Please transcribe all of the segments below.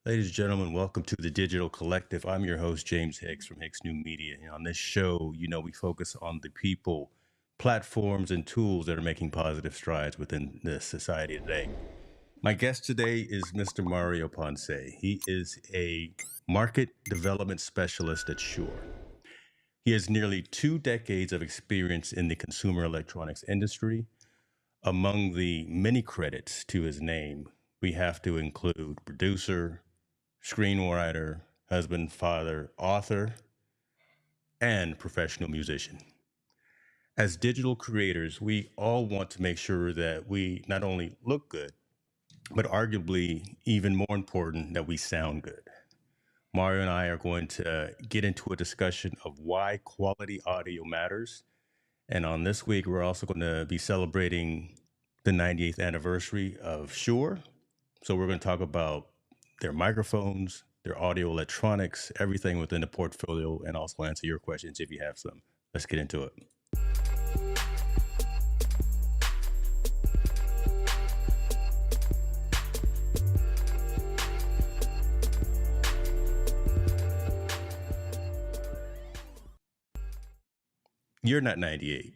Ladies and gentlemen, welcome to the Digital Collective. I'm your host, James Hicks from Hicks New Media. And on this show, we focus on the people, platforms, and tools that are making positive strides within the society today. My guest today is Mr. Mario Ponce. He is a market development specialist at Shure. He has nearly 2 decades of experience in the consumer electronics industry. Among the many credits to his name, we have to include producer, screenwriter, husband, father, author, and professional musician. As digital creators, we all want to make sure that we not only look good, but arguably even more important, that we sound good. Mario and I are going to get into a discussion of why quality audio matters. And on this week, we're also going to be celebrating the 98th anniversary of Shure. So we're going to talk about their microphones, their audio electronics, everything within the portfolio, and also answer your questions if you have some. Let's get into it. You're not 98.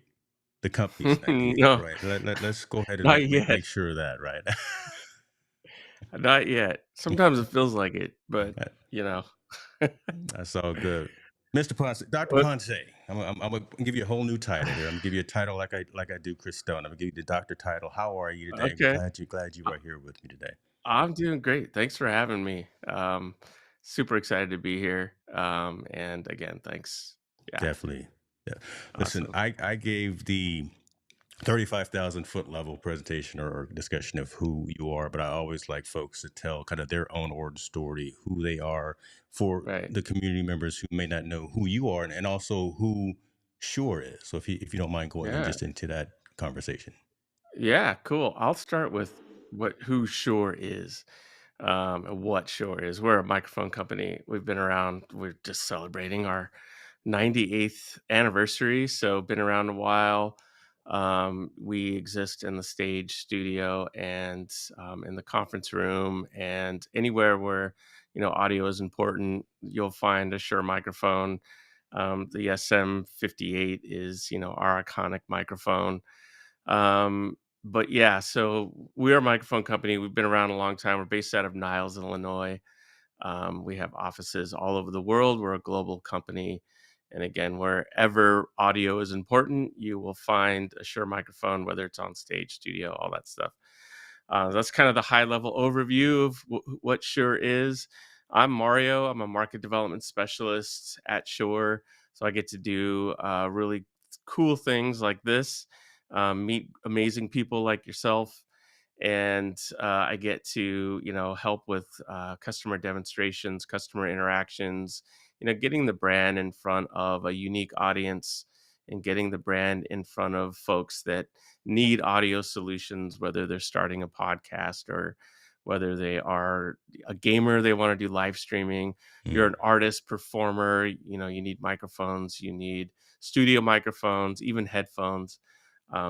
The company's 98, No, right? Let's go ahead and not make yet. sure of that, right? Not yet. Sometimes it feels like it, but you know. That's all good. Mr. Ponce, Dr. What? Ponce, I'm gonna give you a whole new title here. I'm gonna give you a title like I do Chris Stone. I'm gonna give you the doctor title. How are you today? Okay. Glad you I- are here with me today. I'm doing great. Thanks for having me. Super excited to be here. And again, thanks. Yeah, Definitely. Yeah. Listen, awesome. I gave the 35,000 foot level presentation or discussion of who you are, but I always like folks to tell kind of their own origin story, who they are for Right. the community members who may not know who you are, and also who Sure is. So if you don't mind going in Yeah. just into that conversation. Yeah, cool. I'll start with who Shure is. And what Shure is. We're a microphone company. We've been around. We're just celebrating our 98th anniversary, so been around a while. We exist in the stage studio and in the conference room and anywhere where audio is important. You'll find a Shure microphone. The SM58 is our iconic microphone. But yeah, so we're a microphone company. We've been around a long time. We're based out of Niles, Illinois. We have offices all over the world. We're a global company. And again, wherever audio is important, you will find a Shure microphone, whether it's on stage, studio, all that stuff. That's kind of the high level overview of what Shure is. I'm Mario. I'm a market development specialist at Shure. So I get to do really cool things like this, meet amazing people like yourself, and I get to help with customer demonstrations, customer interactions, getting the brand in front of a unique audience and getting the brand in front of folks that need audio solutions, whether they're starting a podcast or whether they are a gamer, they want to do live streaming. You're an Mm. artist, performer, you need microphones, you need studio microphones, even headphones.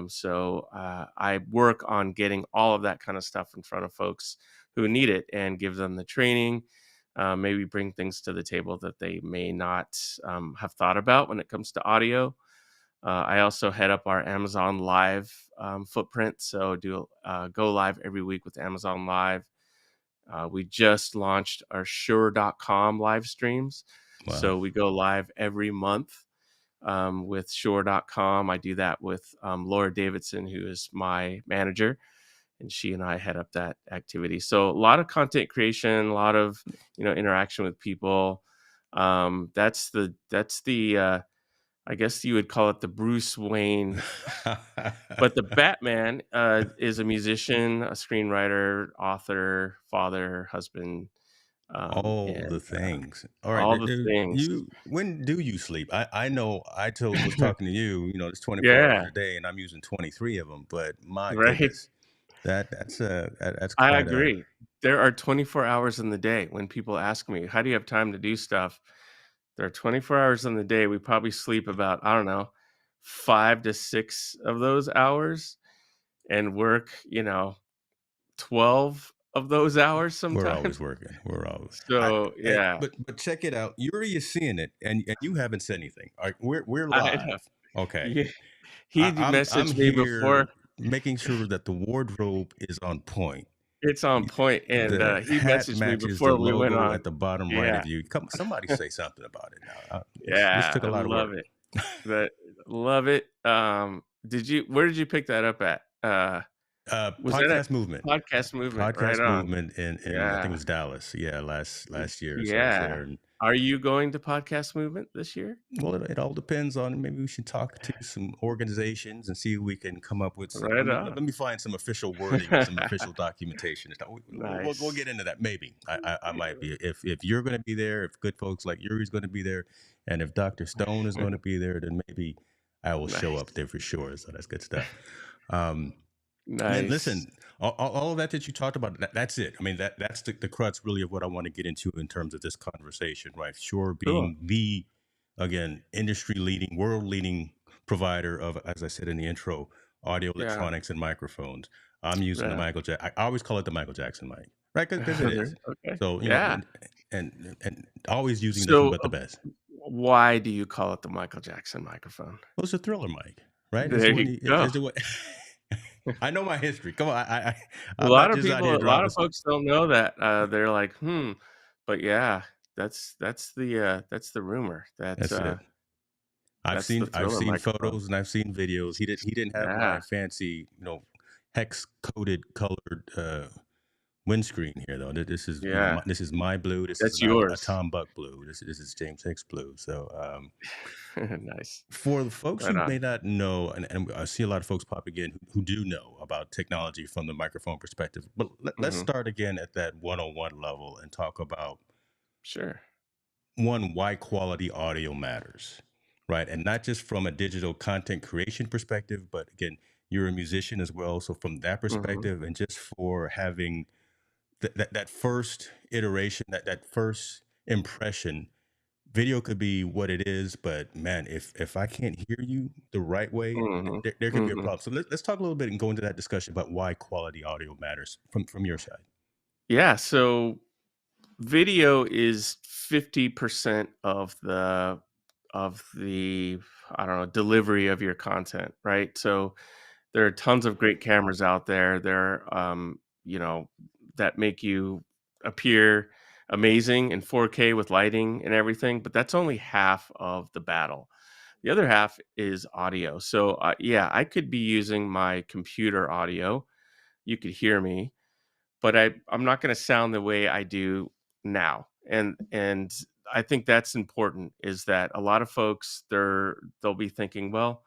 So I work on getting all of that kind of stuff in front of folks who need it and give them the training, maybe bring things to the table that they may not have thought about when it comes to audio. I also head up our Amazon Live footprint, so do go live every week with Amazon Live. We just launched our Shure.com live streams, Wow. so we go live every month with Shure.com. I do that with Laura Davidson, who is my manager, and she and I head up that activity. So a lot of content creation, a lot of interaction with people. That's the I guess you would call it the Bruce Wayne, but the Batman is a musician, a screenwriter, author, father, husband, All the and things. All right. all the things. You when do you sleep? I know was talking to you, it's 24 hours Yeah, a day and I'm using 23 of them, but my right. goodness, that's I quite a agree. There are 24 hours in the day. When people ask me, "How do you have time to do stuff?" There are 24 hours in the day. We probably sleep about, I don't know, 5 to 6 of those hours and work, 12 of those hours We're sometimes. always working. We're always. So, yeah, But check it out. Yuri is seeing it, and you haven't said anything. All right, we're I know. live. Okay, Yeah, he I'm messaged me before. here making sure that the wardrobe is on point. It's on point, and, The he hat messaged me matches the before we went logo on. at the bottom right Yeah, of you. Come, somebody say something about it now. This yeah, took a I lot of love work. it. That love it. Where did you pick that up at? Was that at Podcast movement, Podcast Movement? Right podcast on. movement, in I think it Yeah. was Dallas. Yeah, last year. So I was Yeah. there, and Are you going to Podcast Movement this year? well, it all depends on, maybe we should talk to some organizations and see if we can come up with some. Right on. Let me find some official wording or some official documentation. We'll Nice. get into that. Maybe I might be, if you're going to be there, if good folks like Yuri's going to be there, and if Dr. Stone is going to be there, then maybe I will show up Nice. there for sure. So that's good stuff. Um, Man, Nice. listen, all of that you talked about, that's it. I mean, that's the crux really of what I want to get into in terms of this conversation, right? Sure, Cool. being the, again, industry leading, world leading provider of, as I said in the intro, audio, Yeah. electronics, and microphones. I'm using the Yeah. Michael Jackson. I always call it the Michael Jackson mic, right? Because it is. Okay. So, Yeah. and always using nothing So, but the best. why do you call it the Michael Jackson microphone? Well, it's a Thriller mic, right? It's There the one. you go. Is the one. I know my history. Come on, A I'm lot not of just out people here a lot dropping of stuff. folks don't know that, they're like, "Hmm," but yeah, that's the rumor. That's it. That's the I've Thriller seen microphone. photos and I've seen videos. He didn't have my Yeah, fancy, hex coated colored windscreen here though. This is, yeah, this is my blue. This is that's not a yours. Tom Buck blue. This is James Hicks blue. So Nice. for the folks Right who on. may not know, and I see a lot of folks popping in who do know about technology from the microphone perspective, but let's Mhm. start again at that 101 level and talk about, Sure. one, why quality audio matters, right? And not just from a digital content creation perspective, but again, you're a musician as well. So from that Mhm. perspective, and just for having that first iteration, that first impression, video could be what it is, but man, if I can't hear you the right way, Mhm. there could be a Mhm. problem. So let's talk a little bit and go into that discussion about why quality audio matters from your side. Yeah, so video is 50% of the, I don't know, delivery of your content, right? So there are tons of great cameras out there. You know, that make you appear amazing in 4K with lighting and everything, but that's only half of the battle. The other half is audio. So, yeah, I could be using my computer audio. You could hear me, but I'm not going to sound the way I do now. And I think that's important, is that a lot of folks, they'll be thinking, well,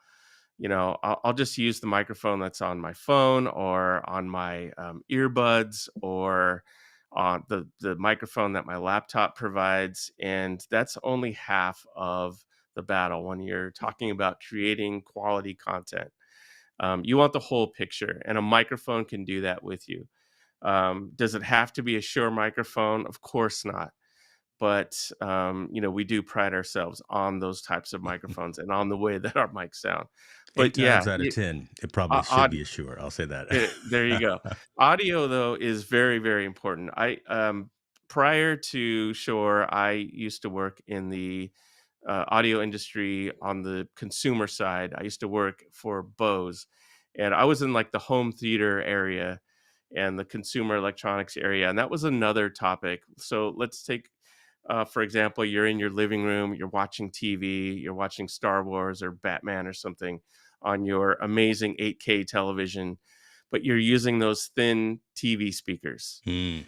I'll just use the microphone that's on my phone or on my earbuds or on the microphone that my laptop provides, and that's only half of the battle when you're talking about creating quality content. You want the whole picture, and a microphone can do that with you. Does it have to be a Shure microphone? Of course not. But we do pride ourselves on those types of microphones and on the way that our mics sound. Eight But yeah, times out of 10, it probably should be a sure. I'll say that. there you go. Audio though is very, very important. I Prior to Shure, I used to work in the audio industry on the consumer side. I used to work for Bose, and I was in like the home theater area and the consumer electronics area, and that was another topic. So let's take, for example, you're in your living room, you're watching TV, you're watching Star Wars or Batman or something on your amazing 8K television, but you're using those thin TV speakers. Mm,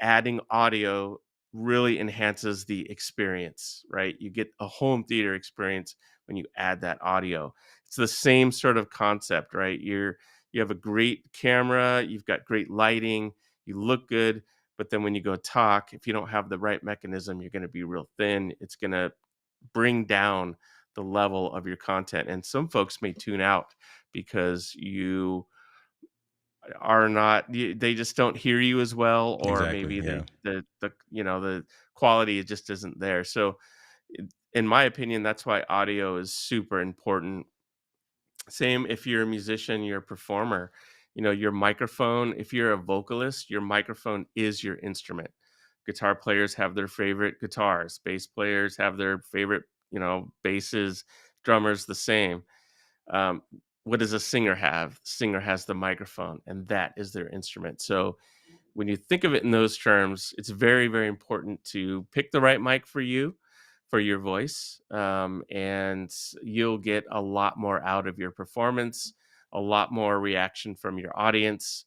Adding audio really enhances the experience, right? You get a home theater experience when you add that audio. It's the same sort of concept, right? You have a great camera, you've got great lighting, you look good, but then when you go talk, if you don't have the right mechanism, you're going to be real thin. It's going to bring down the level of your content, and some folks may tune out because you are not they just don't hear you as well, or exactly. maybe Yeah. the quality just isn't there. So in my opinion, that's why audio is super important. Same if you're a musician, you're a performer. Your microphone, if you're a vocalist, your microphone is your instrument. Guitar players have their favorite guitars, bass players have their favorite, basses, drummers the same. Um, what does a singer have? Singer has the microphone, and that is their instrument. So when you think of it in those terms, it's very, very important to pick the right mic for you, for your voice, and you'll get a lot more out of your performance, a lot more reaction from your audience,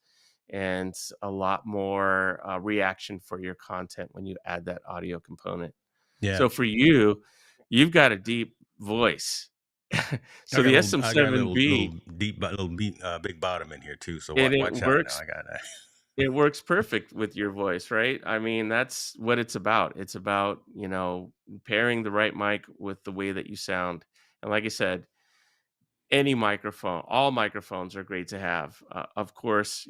and a lot more reaction for your content when you add that audio component. Yeah, So for you, you've got a deep voice. So the I got a SM7B, big bottom in here too. So and it watch out now. works I got that. It works perfect with your voice, right? I mean, that's what it's about. It's about, pairing the right mic with the way that you sound. And like I said, any microphone, all microphones are great to have. Of course,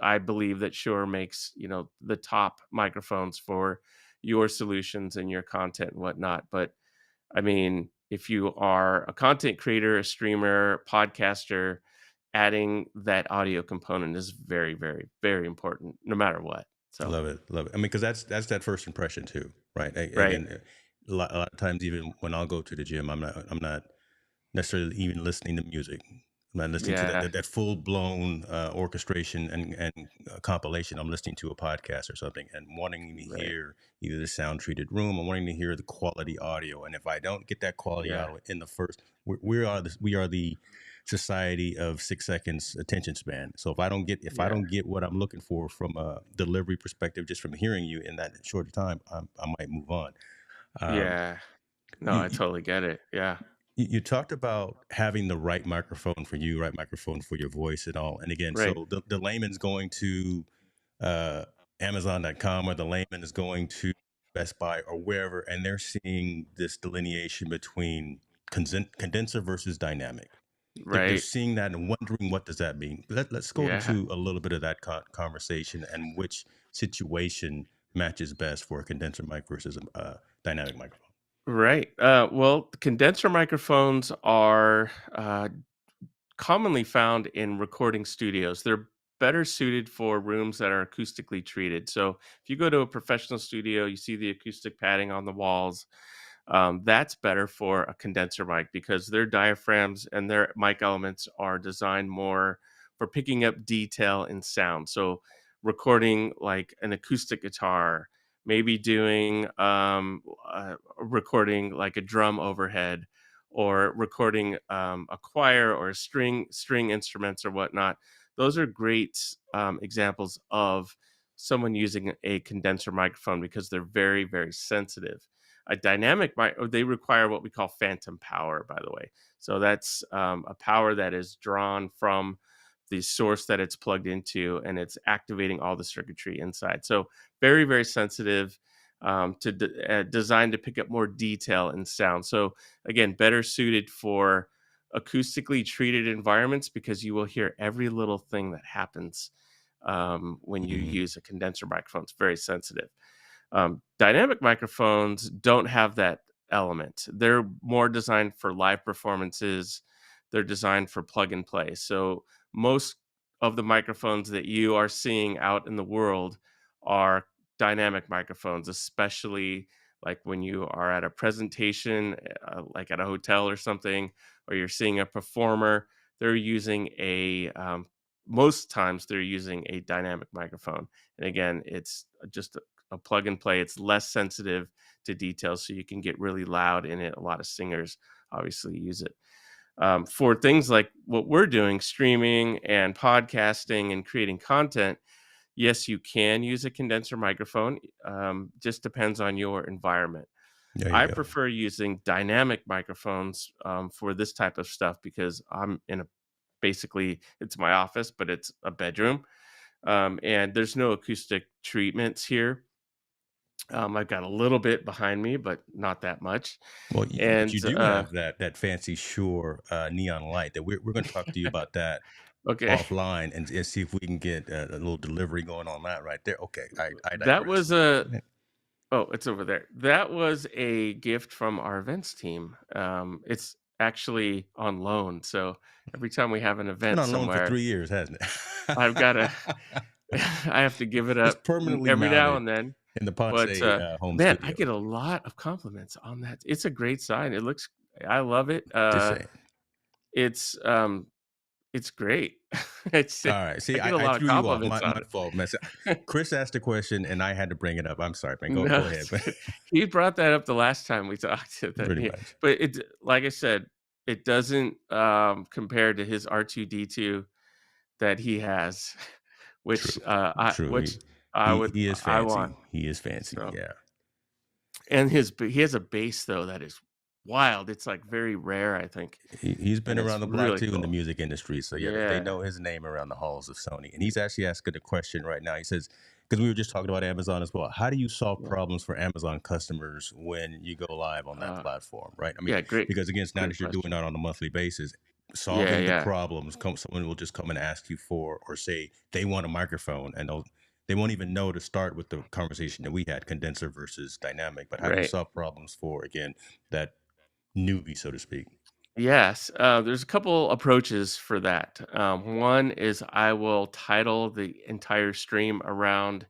I believe that Shure makes, the top microphones for your solutions and your content and whatnot. But I mean, if you are a content creator, a streamer, podcaster, adding that audio component is very, very, very important no matter what. So, Love it, love it. I mean, because that's that first impression too, right? right. Again, a lot of times, even when I'll go to the gym, I'm not necessarily even listening to music. I'm not listening to Yeah. that full blown orchestration and compilation. I'm listening to a podcast or something and wanting to Right. hear either the sound treated room or wanting to hear the quality audio. And if I don't get that quality Yeah. audio in the first, we are the society of 6 seconds attention span. So if I Yeah. don't get what I'm looking for from a delivery perspective, just from hearing you in that short time, I might move on. Um, Yeah. No, I you, totally get it. Yeah. you talked about having the right microphone for you, right microphone for your voice and all. And again, Right. so the layman's going to uh, Amazon.com or the layman is going to Best Buy or wherever, and they're seeing this delineation between condenser versus dynamic. They're Right. seeing that and wondering what does that mean. Let's go Yeah. into a little bit of that conversation and which situation matches best for a condenser mic versus a dynamic microphone. Right. Well, condenser microphones are commonly found in recording studios. They're better suited for rooms that are acoustically treated. So if you go to a professional studio, you see the acoustic padding on the walls. That's better for a condenser mic because their diaphragms and their mic elements are designed more for picking up detail in sound. So recording like an acoustic guitar, maybe doing recording like a drum overhead, or recording a choir or string instruments or whatnot. Those are great examples of someone using a condenser microphone because they're very, very sensitive. A dynamic mic, they require what we call phantom power, by the way. So that's a power that is drawn from the source that it's plugged into, and it's activating all the circuitry inside. So very, very sensitive, designed to pick up more detail in sound. So again, better suited for acoustically treated environments because you will hear every little thing that happens when you Mhm. use a condenser microphone. It's very sensitive. Dynamic microphones don't have that element. They're more designed for live performances. They're designed for plug and play. So most of the microphones that you are seeing out in the world are dynamic microphones, especially like when you are at a presentation, like at a hotel or something, or you're seeing a performer. They're using most times they're using a dynamic microphone. And again, it's just a plug and play. It's less sensitive to details, so you can get really loud in it. A lot of singers obviously use it. For things like what we're doing, streaming and podcasting and creating content, yes, you can use a condenser microphone. Just depends on your environment. There you I go. prefer using dynamic microphones for this type of stuff because I'm in a basically it's my office, but it's a bedroom, and there's no acoustic treatments here. I've got a little bit behind me, but not that much. Well, but And you do have that fancy Shure neon light that we're going to talk to you about that okay, offline and see if we can get a little delivery going on that right there. Okay, I that digress. was a oh, it's over there. That was a gift from our events team. It's actually on loan. So every time we have an It's been event on loan for somewhere, 3 years, hasn't I've gotta it? I have to give it It's up permanently every now mounted and then. in the Ponce, But, home man, I studio. get a lot of compliments on that. It's a great sign. I love it. Just saying. It's, um, it's great. It's Alright, I see, get a I lot of threw you off. compliments My on fault, man. it. Chris asked a question, and I had to bring it up. I'm sorry, man. No, Go ahead, it's man. good. He brought that up the last time we talked. That Pretty yeah, much. but like I said, it doesn't, compare to his R2D2 that he has, True. True. which He is I want. fancy. He is fancy, So yeah. and he has a bass though that is wild. It's, like, very rare, I think, He's been and around it's the block really too in the cool. music industry, so yeah, they Yeah. know his name around the halls of Sony. And he's actually asking a question right now. He says, because we were just talking about Amazon as well. How do you solve Yeah. problems for Amazon customers when you go live on that Uh, platform, right? I mean, yeah, because again, it's not great that you're doing question. that on a monthly basis. Yeah, Solving the yeah. problems, someone will just come and ask you for, or say they want a microphone, and they won't even know to start with the conversation that we had, condenser versus dynamic. But how do you Right. solve problems for, again, that newbie, so to speak? Yes, there's a couple approaches for that. One is I will title the entire stream around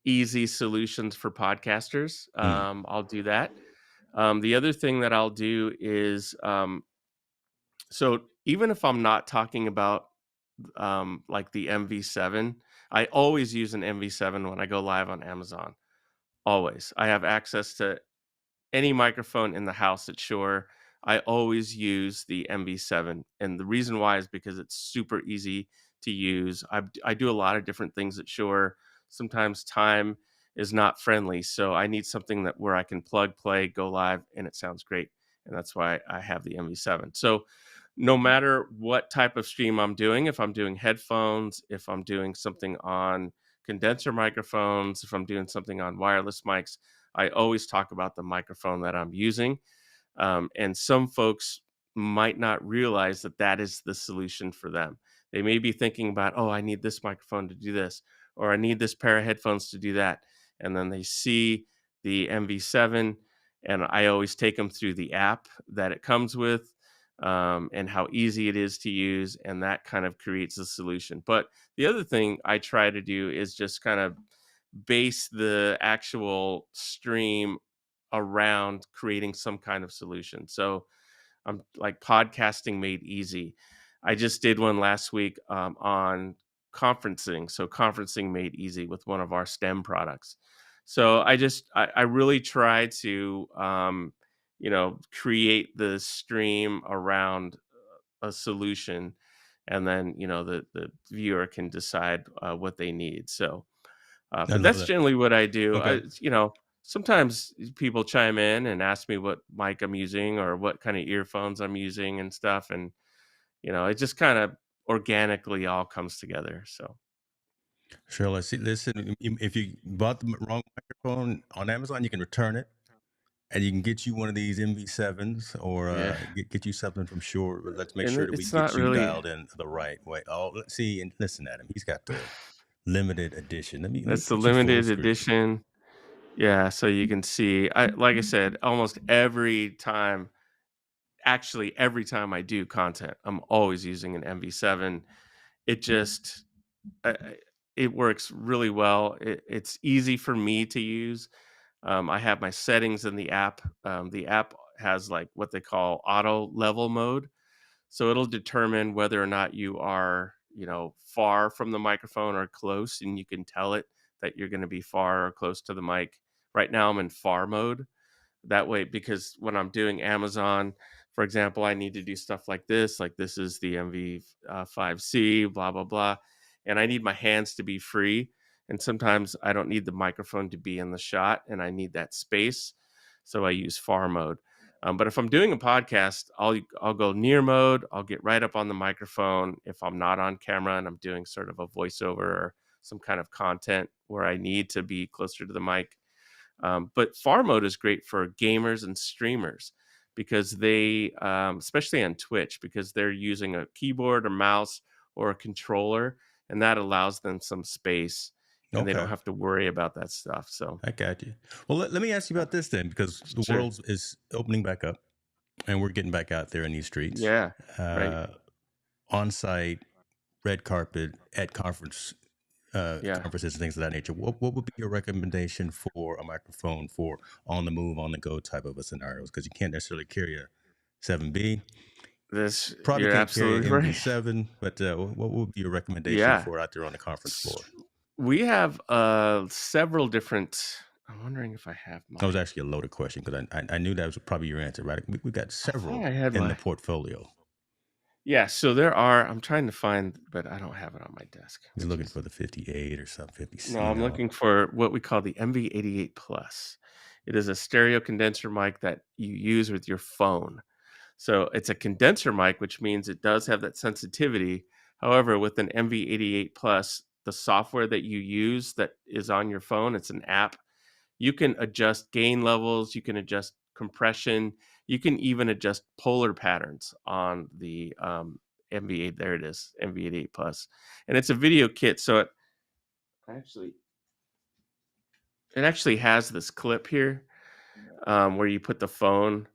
easy solutions for podcasters. Mm, I'll do that. The other thing that I'll do is so even if I'm not talking about like the MV7, I always use an MV7 when I go live on Amazon. Always. I have access to any microphone in the house at Shure. I always use the MV7, and the reason why is because it's super easy to use. I do a lot of different things at Shure. Sometimes time is not friendly, so I need something that where I can plug, play, go live, and it sounds great. And that's why I have the MV7. So no matter what type of stream I'm doing, if I'm doing headphones, if I'm doing something on condenser microphones, if I'm doing something on wireless mics, I always talk about the microphone that I'm using. And some folks might not realize that that is the solution for them. They may be thinking about, oh, I need this microphone to do this, or I need this pair of headphones to do that. And then they see the MV7, and I always take them through the app that it comes with, and how easy it is to use. And that kind of creates a solution. But the other thing I try to do is just kind of base the actual stream around creating some kind of solution. So I'm like podcasting made easy. I just did one last week on conferencing. So conferencing made easy with one of our STEM products. So I really try to create the stream around a solution, and then the viewer can decide what they need. So I but love that's that. generally what I do. Okay. Sometimes people chime in and ask me what mic I'm using or what kind of earphones I'm using and stuff, and it just kind of organically all comes together. So Sure. Let's see. Listen, if you bought the wrong microphone on Amazon, you can return it, and you can get you one of these MV7s, or yeah, get you something from Shure. But let's make and sure that we it's not get you really dialed in the right way. Oh, let's see and listen at him. He's got the limited edition. Let me that's the put you full limited screen. edition. Yeah, so you can see. I like I said, almost every time. Actually, every time I do content, I'm always using an MV7. It just it works really well. It's easy for me to use. I have my settings in the app. The app has like what they call auto level mode, so it'll determine whether or not you are, far from the microphone or close, and you can tell it that you're going to be far or close to the mic. Right now, I'm in far mode, that way, because when I'm doing Amazon, for example, I need to do stuff like this is the MV5C, blah blah blah, and I need my hands to be free, and sometimes I don't need the microphone to be in the shot, and I need that space, so I use far mode. But if I'm doing a podcast, I'll go near mode. I'll get right up on the microphone if I'm not on camera and I'm doing sort of a voiceover or some kind of content where I need to be closer to the mic. But far mode is great for gamers and streamers because they, especially on Twitch, because they're using a keyboard or mouse or a controller, and that allows them some space, and they don't Okay, have to worry about that stuff. So I got you. Well, let me ask you about this then, because the sure, world is opening back up. And we're getting back out there in these streets, Yeah, right. uh, on site, red carpet, at Yeah. conferences and things of that nature. What would be your recommendation for a microphone for on the move, on the go type of a scenarios? Because you can't necessarily carry a 7B. Probably You're can't carry absolutely an right. MV7, but what would be your recommendation Yeah. for out there on the conference S- floor? We have several different. I'm wondering if I have That was my. actually a loaded question because I knew that was probably your answer, right? We got I thought several I had in the my. portfolio. Yeah, so there are. I'm trying to find, but I don't have it on my desk, He's which looking is for the 58 or something, 50, no. you I'm know. looking for what we call the MV88 Plus. It is a stereo condenser mic that you use with your phone. So it's a condenser mic, which means it does have that sensitivity. However, with an MV88 Plus, the software that you use that is on your phone, it's an app. You can adjust gain levels, you can adjust compression, you can even adjust polar patterns on the MV8. There it is, MV88 Plus, and it's a video kit. So actually it actually has this clip here where you put the phone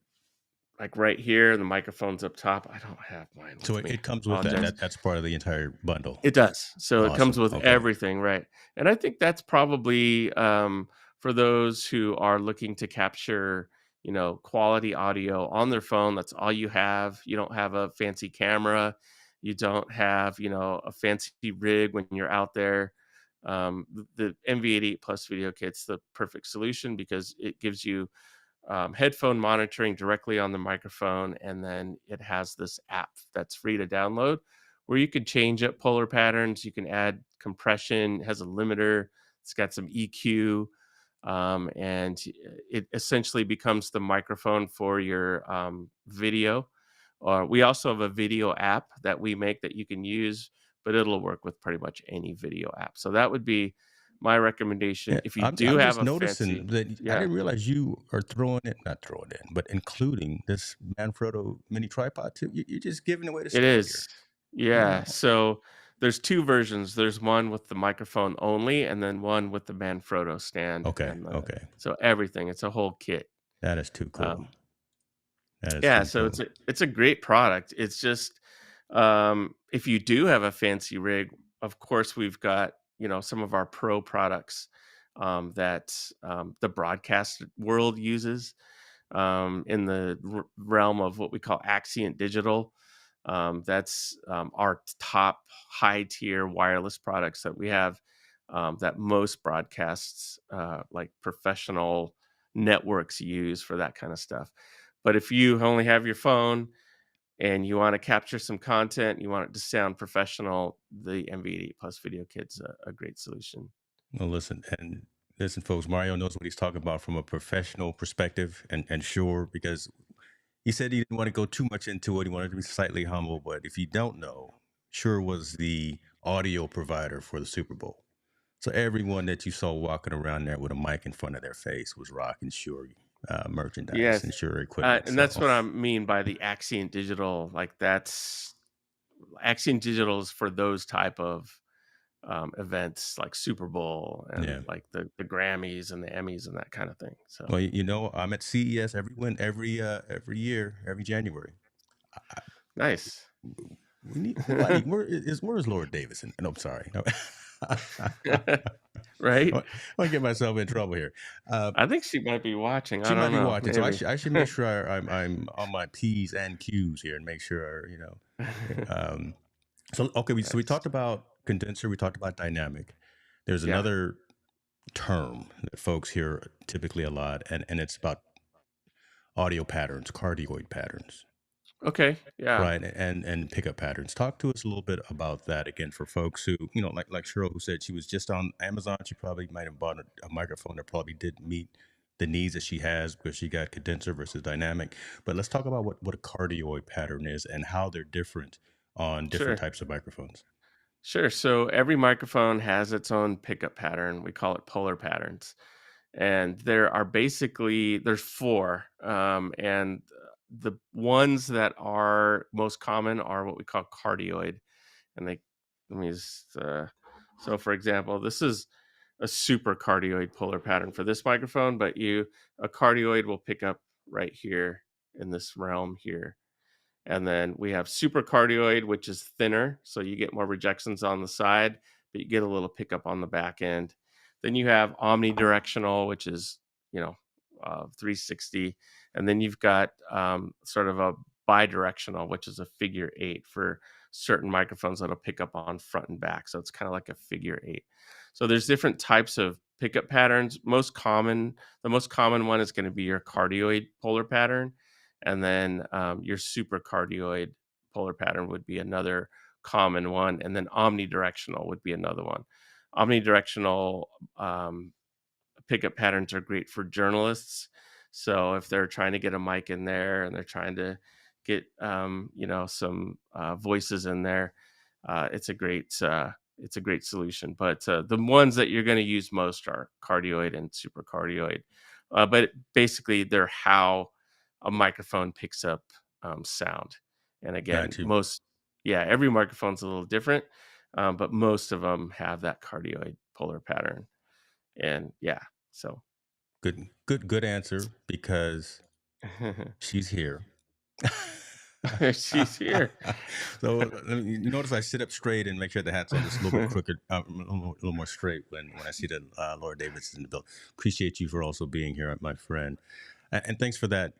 like right here, and the microphone's up top. I don't have mine So with me. it comes with that. Apologize. That's part of the entire bundle. It does. So it comes Awesome. with Okay. everything, right? And I think that's probably for those who are looking to capture, quality audio on their phone. That's all you have. You don't have a fancy camera. You don't have, a fancy rig when you're out there. The MV88 Plus video kit's the perfect solution because it gives you headphone monitoring directly on the microphone, and then it has this app that's free to download where you can change up polar patterns. You can add compression. It has a limiter. It's got some EQ, and it essentially becomes the microphone for your video. Or we also have a video app that we make that you can use, but it'll work with pretty much any video app. So that would be my recommendation. Yeah, If you I'm do I'm have just a noticing fancy, that I yeah. didn't realize you are throwing it, not throwing in, but including this Manfrotto mini tripod too. You're just giving away the It store is. here. Yeah, Oh, so there's 2 versions. There's one with the microphone only, and then one with the Manfrotto stand okay, and the okay. so everything, it's a whole kit. That is too cool. Um, That is yeah, too so cool. it's a great product. It's just, if you do have a fancy rig, of course, we've got, some of our pro products, that, the broadcast world uses. In the realm of what we call Axient Digital. That's our top high tier wireless products that we have that most broadcasts, like professional networks, use for that kind of stuff. But if you only have your phone and you want to capture some content, you want it to sound professional, the MV88 Plus Video Kit's a great solution. Well, listen, folks. Mario knows what he's talking about from a professional perspective, and sure, because he said he didn't want to go too much into it. He wanted to be slightly humble. But if you don't know, Shure was the audio provider for the Super Bowl. So everyone that you saw walking around there with a mic in front of their face was rocking Shure merchandise and Yes, Shure equipment. and that's So what I mean by the Axient Digital. Like that's Axient Digital is for those type of events, like Super Bowl and yeah. like the Grammys and the Emmys and that kind of thing. So Well, I'm at CES every year, every January. I, nice, we need who I need. Where's Laura Davison? No, I'm sorry. No. right? I get myself in trouble here. Uh, I think she might be watching. I she might don't be know. watching, so Maybe. I should make sure I'm on my P's and Q's here and make sure Um, so okay, we Nice. talked about condenser, we talked about dynamic. There's Yeah. another term that folks hear typically a lot, and it's about audio patterns, cardioid patterns, Okay. Yeah. right? And pickup patterns. Talk to us a little bit about that again for folks who, like Cheryl, who said she was just on Amazon. She probably might have bought a microphone that probably didn't meet the needs that she has because she got condenser versus dynamic. But let's talk about what a cardioid pattern is and how they're different on different Sure. types of microphones. Sure. So every microphone has its own pickup pattern. We call it polar patterns. And there's 4, and the ones that are most common are what we call cardioid, and they let me just, so for example, this is a super cardioid polar pattern for this microphone, but a cardioid will pick up right here. in this realm here. And then we have supercardioid, which is thinner, so you get more rejections on the side, but you get a little pickup on the back end. Then you have omnidirectional, which is, 360, and then you've got sort of a bidirectional, which is a figure eight for certain microphones that'll pick up on front and back. So it's kind of like a figure eight. So there's different types of pickup patterns. The most common one is going to be your cardioid polar pattern, and then your supercardioid polar pattern would be another common one, and then omnidirectional would be another one. Omnidirectional pickup patterns are great for journalists. So if they're trying to get a mic in there and they're trying to get some voices in there, it's a great solution. But the ones that you're going to use most are cardioid and supercardioid. But basically, they're how a microphone picks up sound. And again, Got you. every microphone's a little different, but most of them have that cardioid polar pattern. And so Good answer because she's here. she's here. So you notice I sit up straight and make sure the hat's on just a little bit crooked, a little more straight when I see that Laura Davis in the building. Appreciate you for also being here, my friend, and thanks for that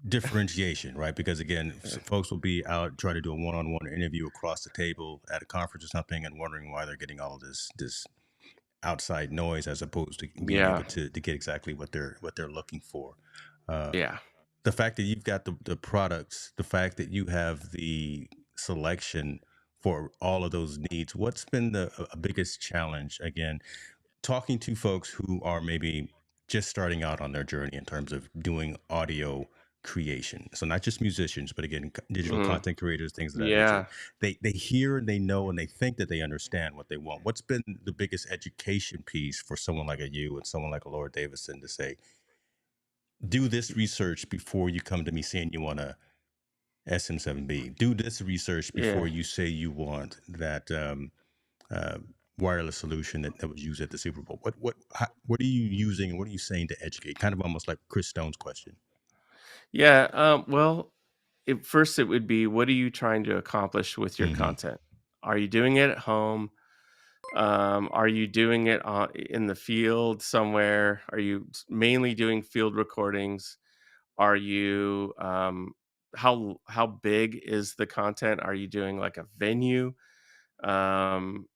differentiation, right? Because again, folks will be out trying to do a one-on-one interview across the table at a conference or something, and wondering why they're getting all of this outside noise as opposed to being Yeah, able to get exactly what they're looking for. Uh, yeah. the fact that you've got the products, the fact that you have the selection for all of those needs, what's been the biggest challenge? Again, talking to folks who are maybe just starting out on their journey in terms of doing audio creation. So not just musicians, but again, digital Mhm. content creators, things of that nature. Yeah. They hear and they know and they think that they understand what they want. What's been the biggest education piece for someone like a you and someone like a Laura Davison to say, do this research before you come to me saying you want a SM7B. Do this research before Yeah. you say you want that uh, wireless solution that was used at the Super Bowl. What are you using and what are you saying to educate? Kind of almost like Chris Stone's question. Yeah, well, first it would be, what are you trying to accomplish with your Hmm. content? Are you doing it at home? Are you doing it in the field somewhere? Are you mainly doing field recordings? Are you how big is the content? Are you doing like a venue?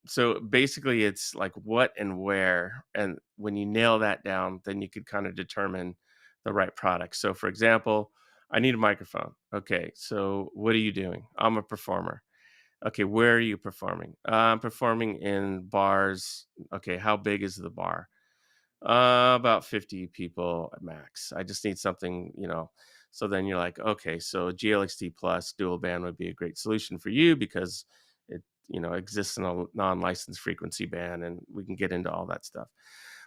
So basically it's like what and where, and when you nail that down, then you could kind of determine the right product. So for example, I need a microphone. Okay, so what are you doing? I'm a performer. Okay, where are you performing? I'm performing in bars. Okay, how big is the bar? About 50 people at max. I just need something. So then you're like, okay, so GLXT Plus dual band would be a great solution for you because it exists in a non-licensed frequency band, and we can get into all that stuff.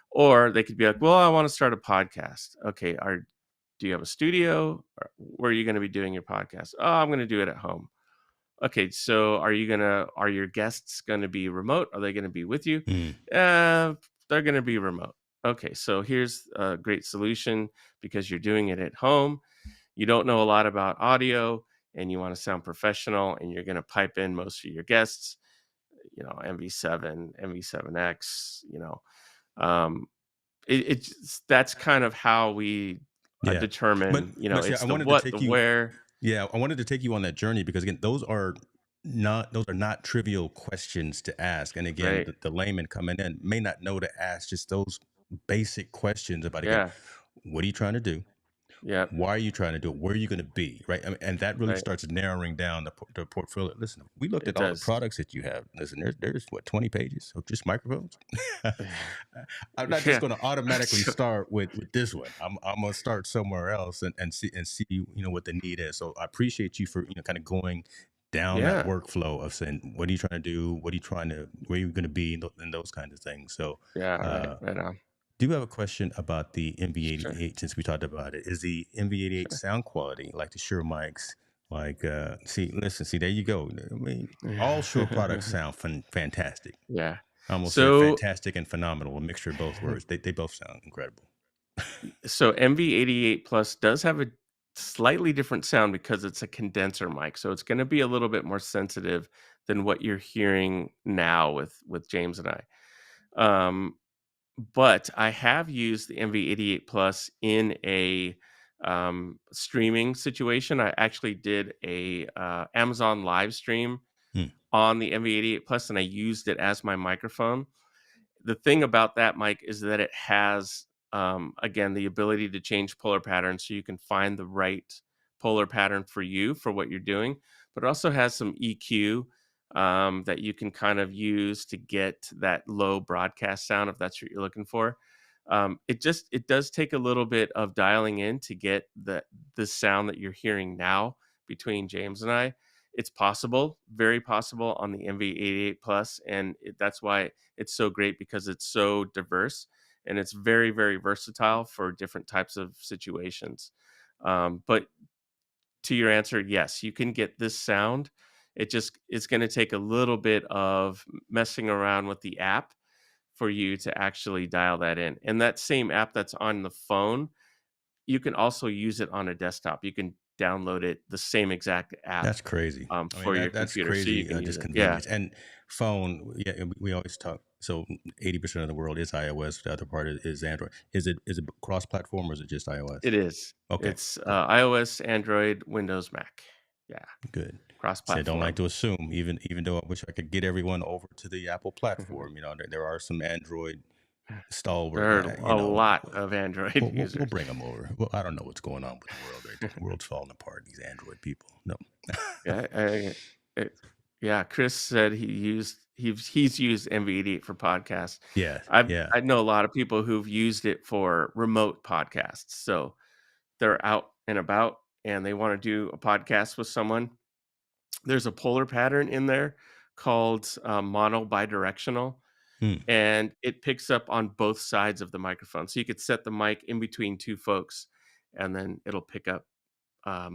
Or they could be like, well, I want to start a podcast. Okay, do you have a studio? Or where are you going to be doing your podcast? Oh, I'm going to do it at home. Okay, so are your guests gonna be remote? Are they gonna be with you? Mm. They're gonna be remote. Okay, so here's a great solution because you're doing it at home. You don't know a lot about audio and you want to sound professional and you're gonna pipe in most of your guests, MV7, MV7X, Um, that's kind of how we Yeah, but determine, see, I it's the wanted to what, take the you. where, Yeah, I wanted to take you on that journey because again, those are not trivial questions to ask. And again, right? the layman coming in may not know to ask just those basic questions about again, Yeah, what are you trying to do? yeah, Why are you trying to do it? Where are you going to be? Right. I mean, and that really right. starts narrowing down the portfolio. Listen, we looked It at all the does. products that you have. Listen, there's what, 20 pages of just microphones. I'm not just Yeah. going to automatically So start with this one. I'm going to start somewhere else and see what the need is. So I appreciate you for kind of going down that yeah. workflow of saying what are you trying to do? What are you trying to where are you going to be and those kinds of things. So Yeah, right, uh, right on. do have a question about the Sure, MV88 since we talked about it. Is the MV88 sure. sound quality like the Shure mics? Like, see, there you go. I mean, all Shure products sound fantastic. Yeah. I almost said So fantastic and phenomenal, a mixture of both words. They both sound incredible. So MV88 Plus does have a slightly different sound because it's a condenser mic, so it's gonna be a little bit more sensitive than what you're hearing now with James and I. Um, but I have used the MV88 Plus in a, streaming situation. I actually did a, Amazon live stream Hmm. on the MV88 Plus, and I used it as my microphone. The thing about that mic is that it has, again, the ability to change polar patterns so you can find the right polar pattern for you for what you're doing, but it also has some EQ that you can kind of use to get that low broadcast sound if that's what you're looking for. It does take a little bit of dialing in to get the sound that you're hearing now between James and I. It's possible, very possible on the MV88 Plus, and that's why it's so great because it's so diverse and it's very, very versatile for different types of situations. But to your answer, yes, you can get this sound. It's going to take a little bit of messing around with the app for you to actually dial that in. And that same app that's on the phone, you can also use it on a desktop. You can download it, the same exact app That's crazy. I mean, for your that's computer, so you crazy can use just it. Yeah, convenience. And phone, yeah, we always talk. So 80% of the world is iOS. The other part is Android. Is it cross platform or is it just iOS? it is. Okay, It's good, iOS, Android, Windows, Mac. Yeah, good. See, I don't like cross-platform. to assume, even though I wish I could get everyone over to the Apple platform. There are some Android There stalwart. are a lot of Android We'll users. bring them over. Well, I don't know what's going on with the world right now. The world's falling apart. These Android people. No. Yeah, it yeah, Chris said he's used MV88 for podcasts. Yeah, yeah. I know a lot of people who've used it for remote podcasts. So they're out and about and they wanna do a podcast with someone. There's a polar pattern in there called, mono bidirectional, Hmm. and it picks up on both sides of the microphone. So you could set the mic in between 2 folks, and then it'll pick up,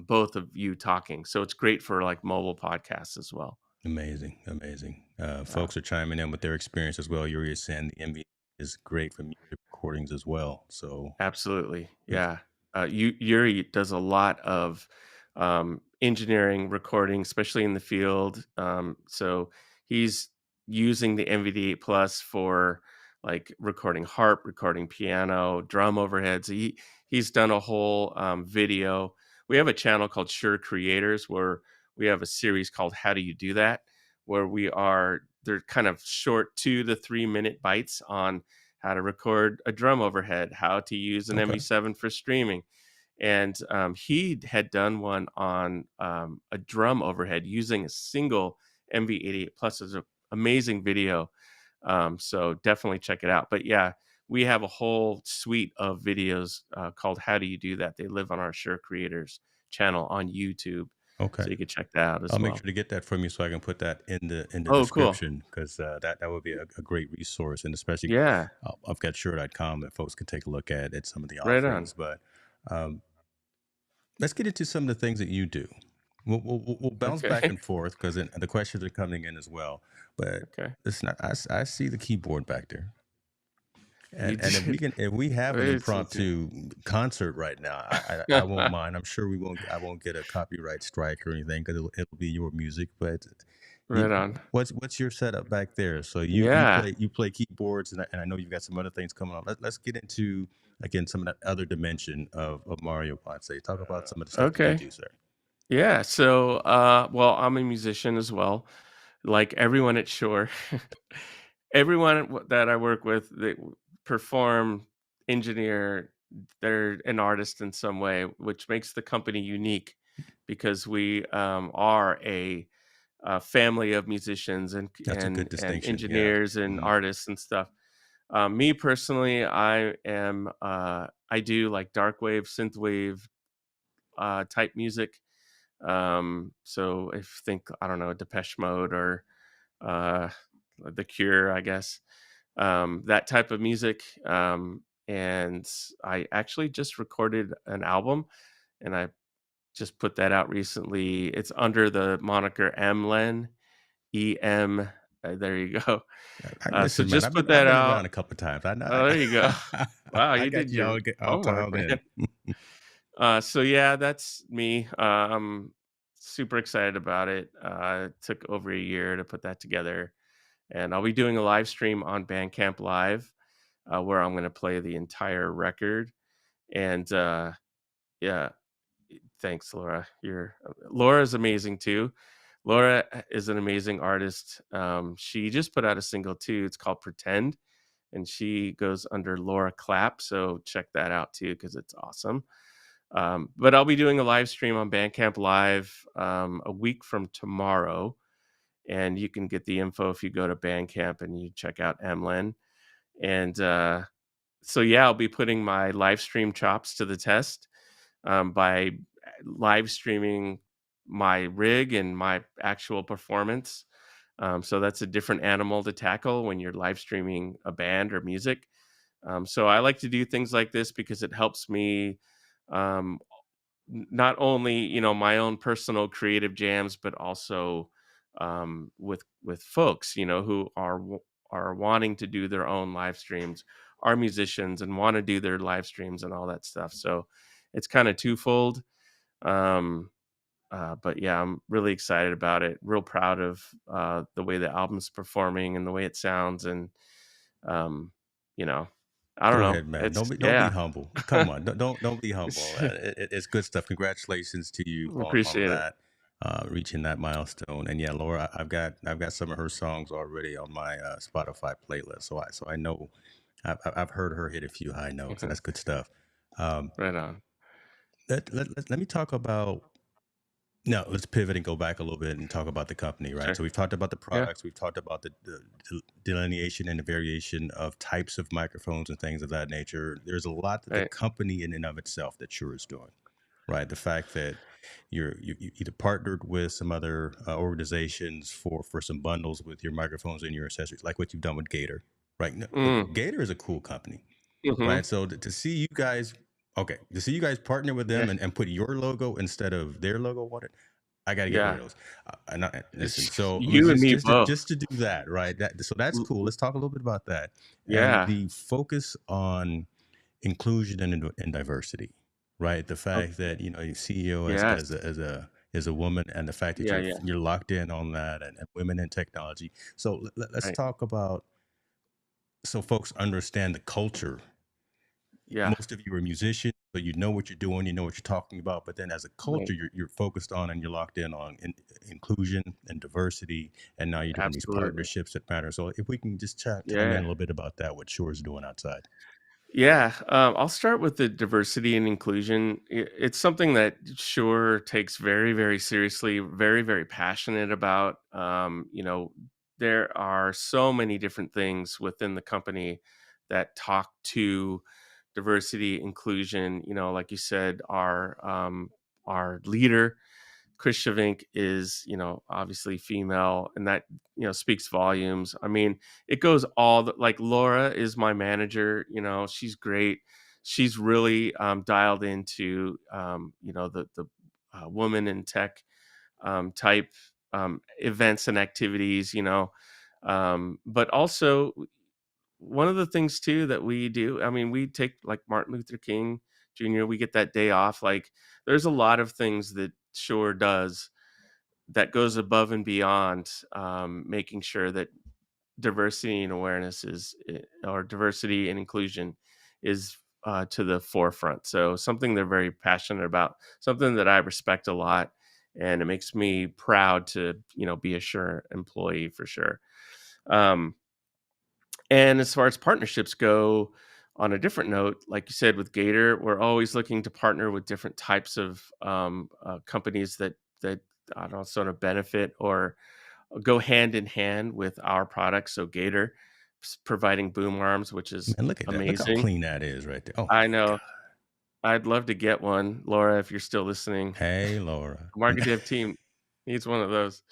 both of you talking. So it's great for, like, mobile podcasts as well. Amazing, amazing. Yeah. Folks are chiming in with their experience as well. Yuri is saying the MV is great for music recordings as well. So Absolutely, it's yeah. Yuri does a lot of, engineering, recording, especially in the field, so he's using the NVDA Plus for, like, recording harp, recording piano, drum overheads. He's done a whole, video. We have a channel called Shure Creators where we have a series called How Do You Do That? Where they're kind of short 2 to 3-minute bites on how to record a drum overhead, how to use an okay. MV7 for streaming. And he had done one on a drum overhead using a single MV88 Plus. It's an amazing video. So definitely check it out. But yeah, we have a whole suite of videos called How Do You Do That? They live on our Sure Creators channel on YouTube. Okay. So you can check that out I'll as make well. sure to get that from you so I can put that in the Oh, cool. description because that would be a great resource. And especially, Yeah, I've got sure.com that folks can take a look at some of the right on. offerings. But um, let's get into some of the things that you do. We'll bounce back Okay. and forth because the questions are coming in as well. But Okay. listen, I see the keyboard back there. You And did. if we have an Let's see. impromptu concert right now, I won't mind. I'm sure I won't get a copyright strike or anything because it'll be your music. But Right on. what's your setup back there? So Yeah. you play keyboards, and I know you've got some other things coming on. Let's get into again some of that other dimension of Mario Ponce. Talk about some of the stuff that you Okay. do, sir. Yeah. So, well, I'm a musician as well, like everyone at Shore. Everyone that I work with, they perform, engineer, they're an artist in some way, which makes the company unique because we are a family of musicians That's a good and distinction. Yeah. engineers and Mhm. artists and stuff. Me personally, I do like dark wave, synthwave type music. So if think, I don't know, Depeche Mode or uh, The Cure, I guess, that type of music. And I actually just recorded an album, and I just put that out recently. It's under the moniker EMLEN, EMLEN. There you go. I So listen, man. just I've been put I've that been around out. a couple of times. I know. Oh, there you go. Wow, I you got did you your all homework, dialed man. in. So yeah, that's me. Super excited about it. It took over a year to put that together, and I'll be doing a live stream on Bandcamp Live, where I'm going to play the entire record. And yeah, thanks, Laura. Laura's amazing too. Laura is an amazing artist. She just put out a single too. It's called Pretend, and she goes under Laura Clapp. So check that out too because it's awesome. But I'll be doing a live stream on Bandcamp Live a week from tomorrow, and you can get the info if you go to Bandcamp and you check out Emlyn. And so yeah, I'll be putting my live stream chops to the test by live streaming my rig and my actual performance. So that's a different animal to tackle when you're live streaming a band or music. So I like to do things like this because it helps me um, not only my own personal creative jams, but also with folks who are wanting to do their own live streams, are musicians and want to do their live streams and all that stuff. So it's kind of twofold. Um, but yeah, I'm really excited about it. Real proud of the way the album's performing and the way it sounds. And um, you know, I don't Go know. ahead, man. It's Don't be yeah. humble. Come on, don't be humble. It's good stuff. Congratulations to you on Appreciate it. that, reaching that milestone. And yeah, Laura, I've got some of her songs already on my Spotify playlist. So I know I've heard her hit a few high notes, and Mhm. that's good stuff. Um, Right on. let me talk about. No, let's pivot and go back a little bit and talk about the company, right? Sure. So we've talked about the Yeah. products, we've talked about the delineation and the variation of types of microphones and things of that nature. There's a lot that the Right. company in and of itself that Shure is doing, right? The fact that you either partnered with some other organizations for some bundles with your microphones and your accessories, like what you've done with Gator, right? Look, Mm. Gator is a cool company, Mhm. right? So to see you guys, okay, to see you guys partner with Yeah. them and put your logo instead of their logo on it, I got to get one Yeah. of those. Listen, It's so I mean, you and me both. just to do that, right? So that's L cool. Let's talk a little bit about that and Yeah. the focus on inclusion and diversity, right? The fact Okay. that your CEO Yes. as a woman, and the fact that Yeah, yeah. you're locked in on that, and women in technology. So let's Right. talk about so folks understand the culture. Yeah. Most of you are musicians, so you know what you're doing, you know what you're talking about. But then, as a Right. culture, you're focused on and you're locked in on inclusion and diversity, and now you're doing these Absolutely. partnerships that matter. So, if we can just chime in a Yeah. little bit about that, what Shore's doing outside. Yeah, I'll start with the diversity and inclusion. It's something that Sure takes very, very seriously, very, very passionate about. There are so many different things within the company that talk to diversity, inclusion. Like you said, our leader Chris Shavink is, obviously female, and that, speaks volumes. I mean, it goes like Laura is my manager, she's great. She's really dialed into, the woman in tech type events and activities, but also one of the things too that we do, I mean, we take like Martin Luther King Jr., we get that day off. Like, there's a lot of things that Shure does that goes above and beyond making sure that diversity and awareness or diversity and inclusion is to the forefront. So something they're very passionate about, something that I respect a lot, and it makes me proud to be a Shure employee for sure. Um, and as far as partnerships go, on a different note, like you said with Gator, we're always looking to partner with different types of companies that I don't know, sort of benefit or go hand in hand with our products. So Gator providing boom arms, which is Man, look at that! Look how amazing. clean that is, right there. Oh I my know. God! I'd love to get one, Laura, if you're still listening. Hey, Laura. Market dev team needs one of those.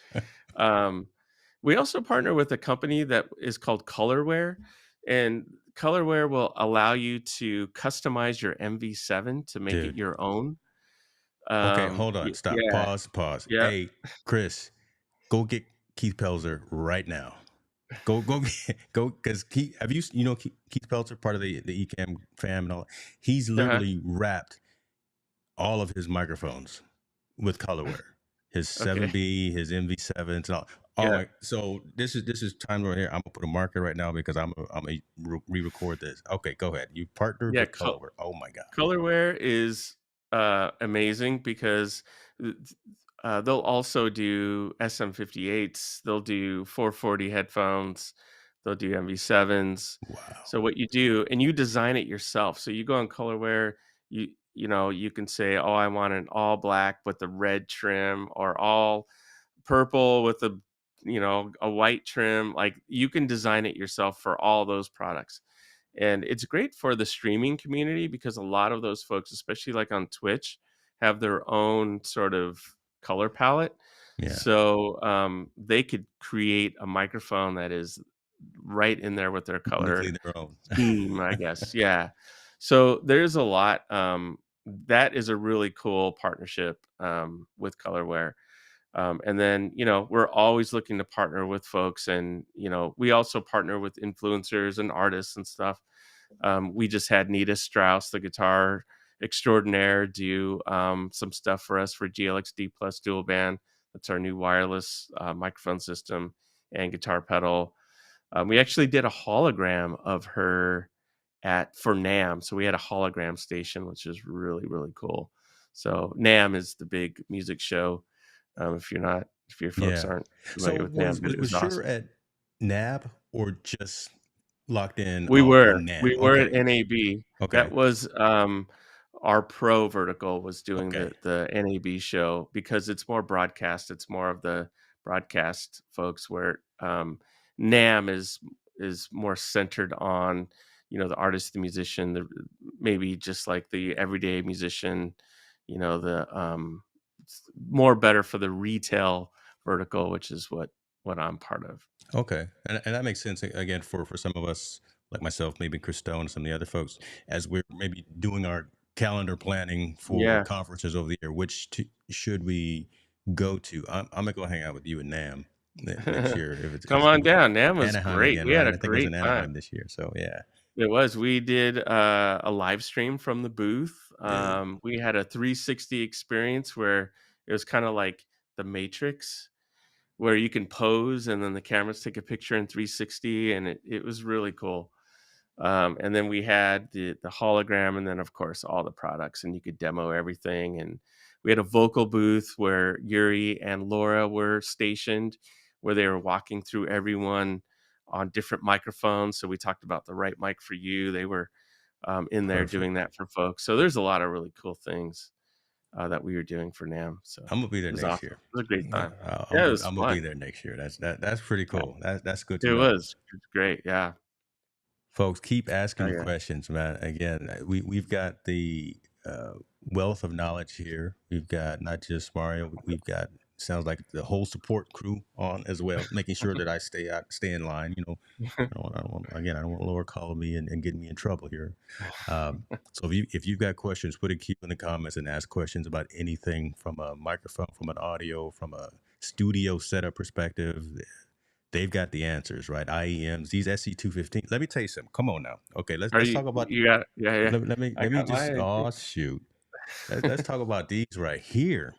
Um, we also partner with a company that is called Colorware, and Colorware will allow you to customize your MV7 to make it Dude. your own. Okay, hold on. Stop. Yeah, Pause. yeah. Hey, Chris, go get Keith Pelzer right now. Go go because Keith, have you know Keith Pelzer, part of the ECAM fam and all. He's Uh-huh. literally wrapped all of his microphones with colorware. His Okay. 7B, his MV7s, and all. Oh Yeah. my! So this is time right here. I'm gonna put a marker right now because I'm gonna re-record this. Okay, go ahead. You partnered Yeah. with colorware. Oh my god! Colorware is amazing because th- they'll also do SM58s, they'll do 440 headphones, they'll do MV7s. Wow. So what you do, and you design it yourself. So you go on Colorware, you can say, oh, I want an all black with a red trim, or all purple with a white trim. Like, you can design it yourself for all those products. And it's great for the streaming community because a lot of those folks, especially like on Twitch, have their own sort of color palette. Yeah. So they could create a microphone that is right in there with their Uniquely color their own. scheme, I guess. Yeah. So there's a lot. That is a really cool partnership with Colorware. And then, we're always looking to partner with folks. And, we also partner with influencers and artists and stuff. We just had Nita Strauss, the guitar extraordinaire, do some stuff for us for GLXD Plus Dual Band. That's our new wireless microphone system and guitar pedal. We actually did a hologram of her at for NAM. So we had a hologram station, which is really, really cool. So NAM is the big music show. If your folks Yeah. aren't So familiar with NAM, but it was was Shure awesome. at NAB or just locked in We were. on NAM? We were at Okay. NAB. Okay. That was, our pro vertical was doing Okay. the NAB show because it's more broadcast. It's more of the broadcast folks, where, NAM is more centered on, the artist, the musician, maybe just like the everyday musician, it's more better for the retail vertical, which is what I'm part of. Okay, and that makes sense again for some of us like myself, maybe Chris Stone and some of the other folks, as we're maybe doing our calendar planning for Yeah. conferences over the year. Should we go to? I'm gonna go hang out with you in Nam next year if it's Come because on down. NAM was Anaheim great. again, We had right? a I think it was great in time. Anaheim this year. So yeah, It was. We did a live stream from the booth. dude. We had a 360 experience where it was kind of like the Matrix, where you can pose and then the cameras take a picture in 360, and it was really cool. And then we had the hologram, and then of course all the products, and you could demo everything. And we had a vocal booth where Yuri and Laura were stationed, where they were walking through everyone on different microphones. So we talked about the right mic for you. They were in there doing Perfect. that for folks. So there's a lot of really cool things that we were doing for NAM. So I'm gonna be there it was next awesome. year. It was a great Yeah, time. Yeah, it was I'm gonna be fun. there next year. That's pretty Yeah, cool. That's good to it know. was. It was great. Yeah. Folks, keep asking Oh your yeah. questions, man. Again, we've got the wealth of knowledge here. We've got not just Mario. We've got sounds like the whole support crew on as well, making sure that I stay in line. I don't want Laura calling me and getting me in trouble here. So if you've got questions, put a Q in the comments and ask questions about anything from a microphone, from an audio, from a studio setup perspective. They've got the answers, right? IEMs, these SC215. Let me tell you something. Come on now. Okay, Are let's you talk about. you got yeah, yeah. I Let me got just. my Oh shoot. Let's talk about these right here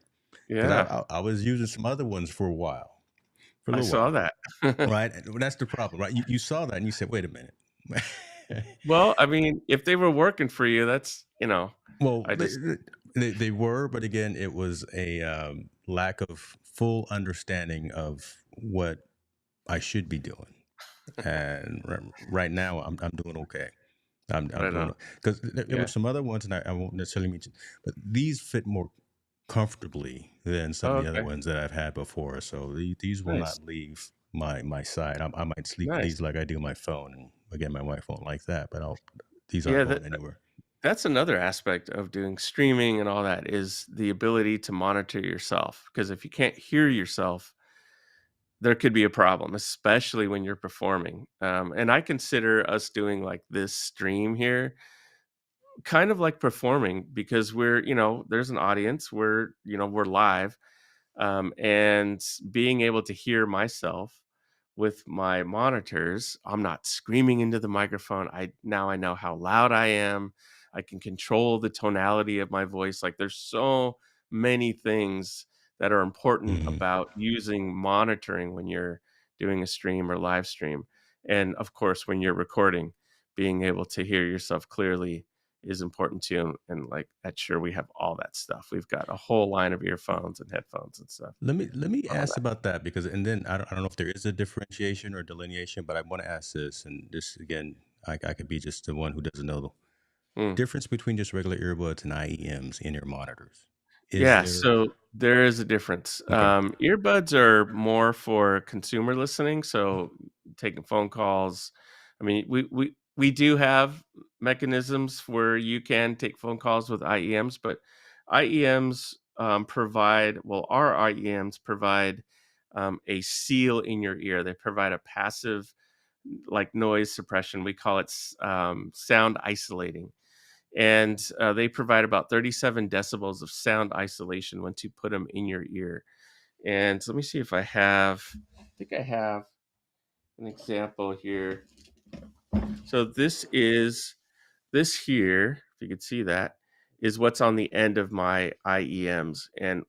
because yeah, I was using some other ones for a while, for a I little saw while, that. right? And that's the problem, right? You saw that and you said, wait a minute. Well, I mean, if they were working for you, that's, Well, I just they were, but again, it was a lack of full understanding of what I should be doing. And right now, I'm doing okay. I'm right doing on. it because there were Yeah. some other ones, and I won't necessarily mention, but these fit more comfortably than some Oh, of the other okay. ones that I've had before. So these will Nice. not leave my side. I might sleep with Nice. these like I do my phone, and again, my wife won't like that, but these aren't Yeah, going anywhere. that's another aspect of doing streaming and all that, is the ability to monitor yourself. Because if you can't hear yourself, there could be a problem, especially when you're performing. And I consider us doing like this stream here kind of like performing, because there's an audience, we're live, and being able to hear myself with my monitors, I'm not screaming into the microphone. I know how loud I am. I can control the tonality of my voice. Like there's so many things that are important Hmm. about using monitoring when you're doing a stream or live stream. And of course, when you're recording, being able to hear yourself clearly is important too. And like at Shure, we have all that stuff. We've got a whole line of earphones and headphones and stuff. Let me All of ask that. about that because, and then I don't know if there is a differentiation or delineation, but I want to ask this, and this again, I could be just the one who doesn't know the Mm. difference between just regular earbuds and IEMs in your monitors. Is Yeah, there? so there is a difference. Okay. Earbuds are more for consumer listening, so taking phone calls. I mean, we do have mechanisms where you can take phone calls with IEMs, but IEMs provide, well, our IEMs provide a seal in your ear. They provide a passive, like noise suppression. We call it sound isolating, and they provide about 37 decibels of sound isolation once you put them in your ear. And let me see if I think I have an example here. So this here, if you could see that, is what's on the end of my IEMs. And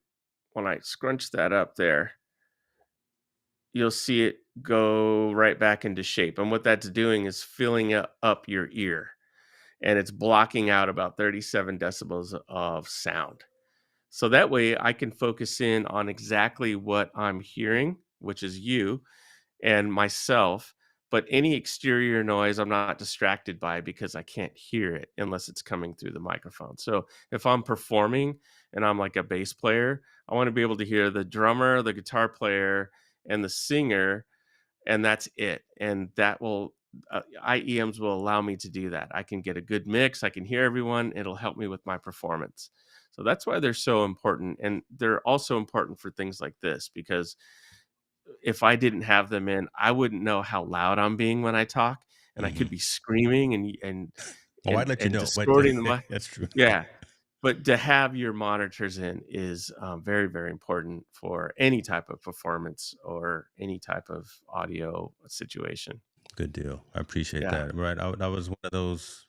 when I scrunch that up there, you'll see it go right back into shape. And what that's doing is filling up your ear, and it's blocking out about 37 decibels of sound. So that way I can focus in on exactly what I'm hearing, which is you and myself. But any exterior noise, I'm not distracted by because I can't hear it unless it's coming through the microphone. So if I'm performing and I'm like a bass player, I want to be able to hear the drummer, the guitar player, and the singer, and that's it. And that will IEMs will allow me to do that. I can get a good mix. I can hear everyone. It'll help me with my performance. So that's why they're so important. And they're also important for things like this because if I didn't have them in, I wouldn't know how loud I'm being when I talk, and I could Hmm. be screaming Oh, I'd let you and know, but distorting the mic. that's true. Yeah, but to have your monitors in is, very, very important for any type of performance or any type of audio situation. Good deal. I appreciate Yeah. that. Right. I was one of those.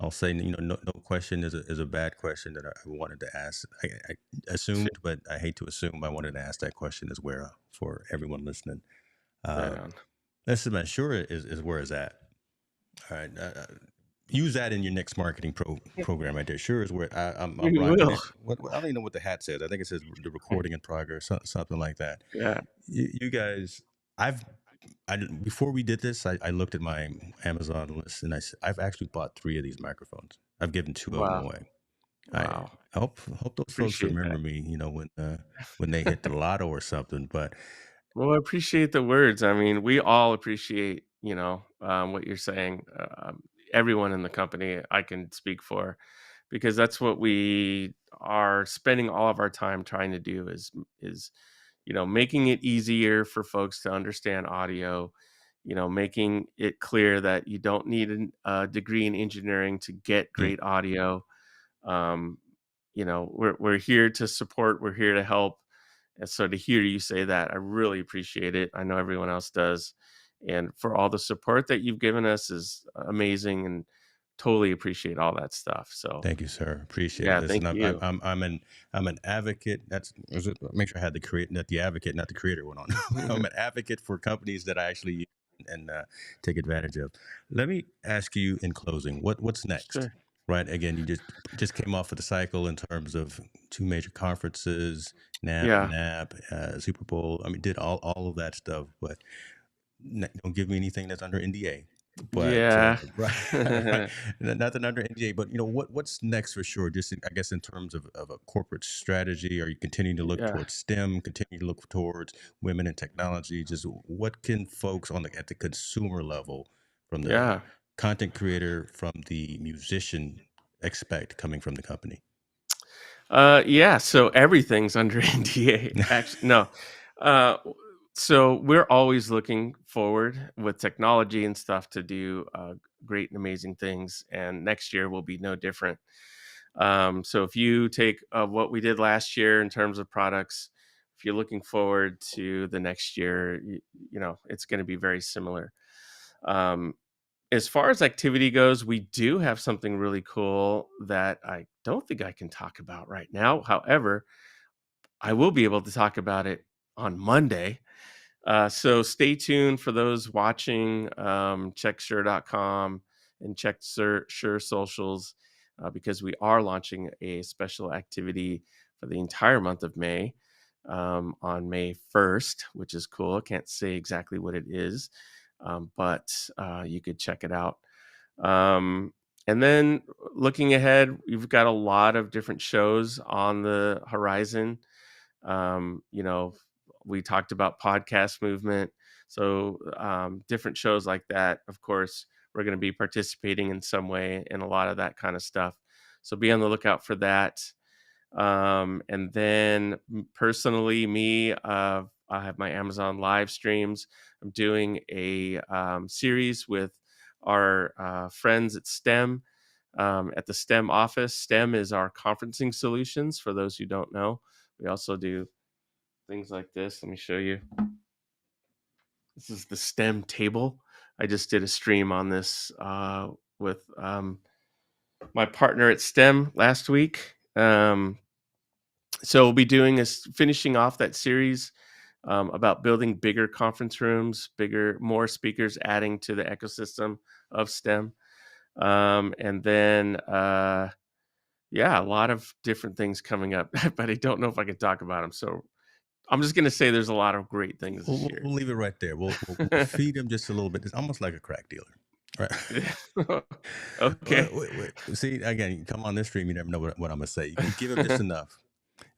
I'll say, no question is a bad question that I wanted to ask. I S assumed, but I hate to assume. I wanted to ask that question as well for everyone listening. Right Uh, on. listen, man, sure is where it's at. All right. Use that in your next marketing program right there. Sure is where I'm We rocking will. it. I don't even know what the hat says. I think it says the recording in progress, something like that. Yeah. You guys, I've before we did this, I looked at my Amazon list and I've actually bought three of these microphones. I've given two of them Wow. away. Wow. I hope those folks Appreciate remember that. me, when they hit the lotto or something. But Well, I appreciate the words. I mean, we all appreciate, what you're saying. Everyone in the company, I can speak for, because that's what we are spending all of our time trying to do is making it easier for folks to understand audio. Making it clear that you don't need a degree in engineering to get mm, great audio. Um, we're here to support. We're here to help. And so to hear you say that, I really appreciate it. I know everyone else does. And for all the support that you've given us is amazing, and totally appreciate all that stuff. So, thank you, sir. Appreciate it. yeah, Listen, thank you. I'm an advocate. Make sure I had the create not the advocate, not the creator one on. I'm an advocate for companies that I actually use and take advantage of. Let me ask you in closing, what's next? Sure. Right. Again, you just came off of the cycle in terms of two major conferences, Yeah. NAP, Super Bowl. I mean, did all of that stuff, but don't give me anything that's under NDA. But Yeah. right, right, nothing under NDA. But what's next for sure? Just I guess in terms of a corporate strategy, are you continuing to look Yeah. towards STEM? Continue to look towards women in technology? Just what can folks at the consumer level, from the Yeah. content creator, from the musician, expect coming from the company? Yeah, so everything's under NDA. Actually, no. Uh, so we're always looking forward with technology and stuff to do great and amazing things, and next year will be no different. So if you take what we did last year in terms of products, if you're looking forward to the next year, you know, it's going to be very similar. Um, as far as activity goes, we do have something really cool that I don't think I can talk about right now. However, I will be able to talk about it on Monday. So stay tuned for those watching. Check Shure.com and check Shure socials, because we are launching a special activity for the entire month of May, on May 1st, which is cool. I can't say exactly what it is, but you could check it out. And then looking ahead, we've got a lot of different shows on the horizon. You know, we talked about podcast movement. So different shows like that, of course, we're going to be participating in some way in a lot of that kind of stuff. So be on the lookout for that. And then personally, me, I have my Amazon live streams. I'm doing a series with our friends at STEM, at the STEM office. STEM is our conferencing solutions, for those who don't know. We also do things like this. Let me show you. This is the STEM table. I just did a stream on this with my partner at STEM last week. So we'll be doing finishing off that series about building bigger conference rooms, more speakers, adding to the ecosystem of STEM. And then, yeah, a lot of different things coming up, but I don't know if I can talk about them. So I'm just going to say there's a lot of great things this We'll, year. we'll leave it right there. We'll feed them just a little bit. It's almost like a crack dealer, right? Okay. See, again, you come on this stream, you never know what I'm gonna say. You give them just enough,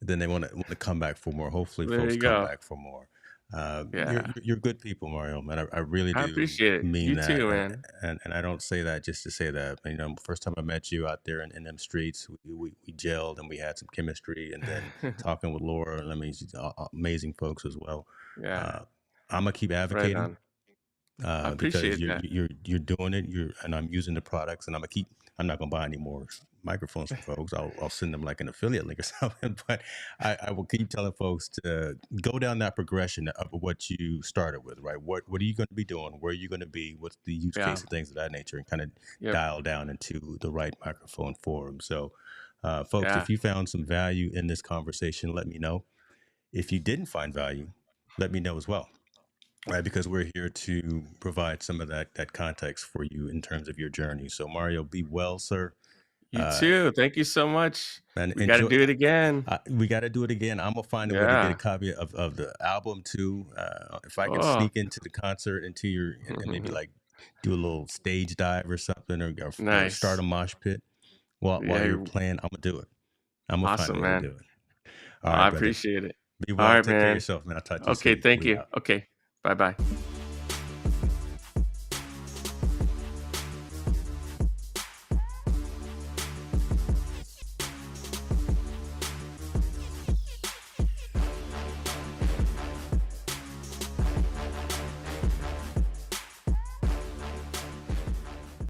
then they want to come back for more. Hopefully, There folks you come go. back for more. Yeah. You're good people, Mario, man. I really I do appreciate it. mean You that, too, man. and I don't say that just to say that. You know, first time I met you out there in them streets, we gelled and we had some chemistry, and then talking with Laura, I mean, she's amazing folks as well. Yeah. Uh, I'm gonna keep Right advocating on. I because appreciate that. you're doing it. And I'm using the products, and I'm not gonna buy any more microphones from folks. I'll send them like an affiliate link or something. But I will keep telling folks to go down that progression of what you started with, right? What are you going to be doing? Where are you going to be? What's the use Yeah. case and things of that nature, and kind of Yep. dial down into the right microphone for them. So, folks, Yeah. if you found some value in this conversation, let me know. If you didn't find value, let me know as well, right? Because we're here to provide some of that context for you in terms of your journey. So Mario, be well, sir. You Uh, too. Thank you so much. and We got to enjoy. do it again. We got to do it again. I'm gonna find a way to get a Yeah. copy of the album too. If I can Oh, sneak into the concert, into your, and maybe like do a little stage dive or something, or start nice. a mosh pit while Yeah. you're You're playing, I'm gonna do it. I'm gonna find a awesome, way to man. do it. All I right, brother. appreciate it. Be All well. right, Take care of man. yourself, man. I'll talk to you Okay. soon. Thank We you. out. Okay. Bye bye.